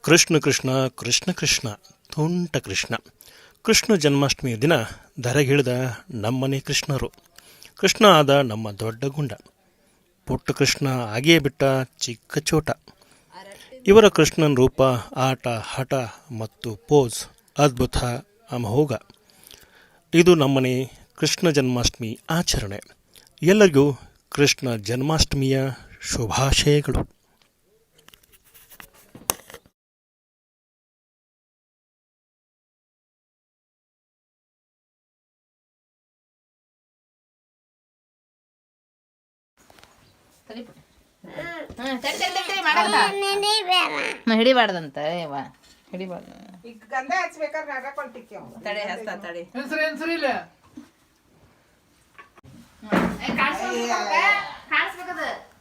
ಕೃಷ್ಣ ಕೃಷ್ಣ ಕೃಷ್ಣ ಕೃಷ್ಣ ತುಂಟ ಕೃಷ್ಣ. ಕೃಷ್ಣ ಜನ್ಮಾಷ್ಟಮಿಯ ದಿನ ಧರೆಗಿಳಿದ ನಮ್ಮನೆ ಕೃಷ್ಣರು. ಕೃಷ್ಣ ಆದ ನಮ್ಮ ದೊಡ್ಡ ಗುಂಡ. ಪುಟ್ಟ ಕೃಷ್ಣ ಆಗಿಯೇ ಬಿಟ್ಟ ಚಿಕ್ಕ ಚೋಟ. ಇವರ ಕೃಷ್ಣನ ರೂಪ, ಆಟ, ಹಠ ಮತ್ತು ಪೋಸ್ ಅದ್ಭುತ ಅಮೋಘ. ಇದು ನಮ್ಮನೆ ಕೃಷ್ಣ ಜನ್ಮಾಷ್ಟಮಿ ಆಚರಣೆ. ಎಲ್ಲರಿಗೂ ಕೃಷ್ಣ ಜನ್ಮಾಷ್ಟಮಿಯ ಶುಭಾಶಯಗಳು. ಹಿಡಿಬಾರ್ದಂತ ಹಿಡಿಬಾರ್ದು. ತಡೆ ಹಸ್ತ ತಡೆ.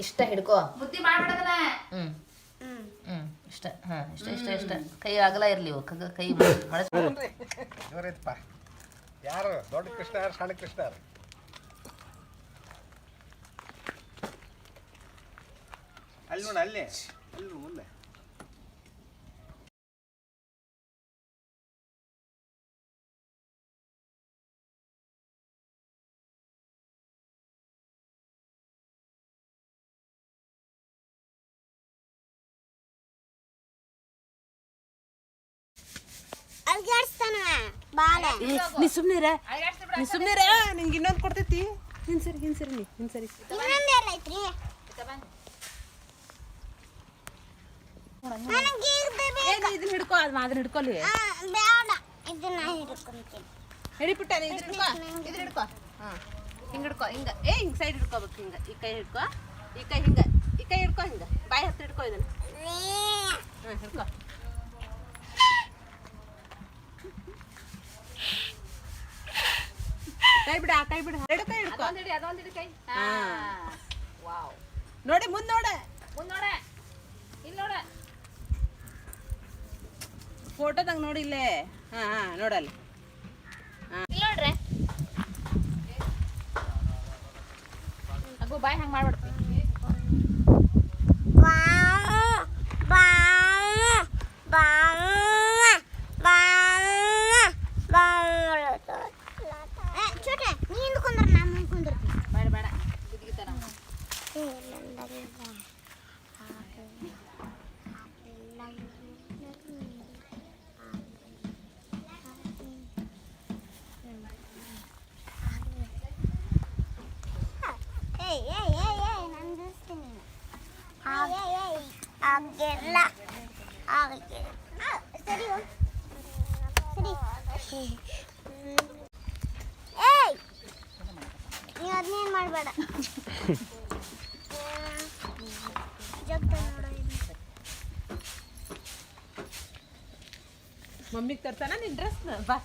ಇಷ್ಟ ಹಿಡ್ಕೋ. ಬುದ್ಧಿ ಮಾಡ್ಬಿಡದನ. ಇಷ್ಟ ಇಷ್ಟ ಇಷ್ಟ ಇಷ್ಟ. ಕೈ ಆಗಲ ಇರ್ಲಿ ಕೈ ಯಾರು ದೊಡ್ಡ ಕೃಷ್ಣ ಯಾರು ಸಣ್ಣ ಕೃಷ್ಣ ಯಾರು? ಅಲ್ಲಿ ನೋಡ ಅಲ್ಲಿ ಅಲ್ಲಿ ಮುಂದೆ ನೀ ಸುಮ್ನಿರ ನಿಂಗೆ ಇನ್ನೊಂದು ಕೊಡ್ತೈತಿ. ಹಿಂಸರಿ ಹಿಂಸರಿ ಇದನ್ನ ಹಿಡ್ಕೊ. ಅದನ್ನ ಹಿಡ್ಕೊಲಿ. ಹಿಡಿಬಿಟ್ಟ ಇದನ್ನ ಹಿಡ್ಕೊ. ಹಿಂಗೆ ಹಿಡ್ಕೊ. ಹಿಂಗ ಹಿಂಗೆ ಸೈಡ್ ಹಿಡ್ಕೋಬೇಕು. ಹಿಂಗ ಈ ಕೈ ಹಿಡ್ಕೊ. ಈ ಕೈ ಹಿಡ್ಕೊ. ಹಿಂಗ ಬಾಯಿ ಹತ್ರ ಹಿಡ್ಕೊ. ಇದನ್ನ ಹಿಡ್ಕೊ. ಕೈ ಬಿಡ. ಕೈ ಬಿಡ. ಎರಡು ಕೈ ಹಿಡ್ಕೊ. ಅದೊಂದು ಕೈ. ವಾವ್. ನೋಡಿ ಮುಂದೆ ನೋಡ. ಇಲ್ಲಿ ನೋಡ. ಫೋಟೋದಾಗ ನೋಡಿ ಇಲ್ಲೇ. ನೋಡಲ್ಲ. ಇಲ್ಲಿ ನೋಡ್ರಿ. ಅಗೋ ಬಾಯ್ ಹಂಗೆ ಮಾಡ್ಬಿಡ್ತೀನಿ. ಬೇಡ ಇದ್ಗಿತ್ತ ನಾವು. ಮಾಡಬೇಡ. ಮಮ್ಮಿಗೆ ತರ್ತಾನ ನಿನ್ ಡ್ರೆಸ್ ಬಾ.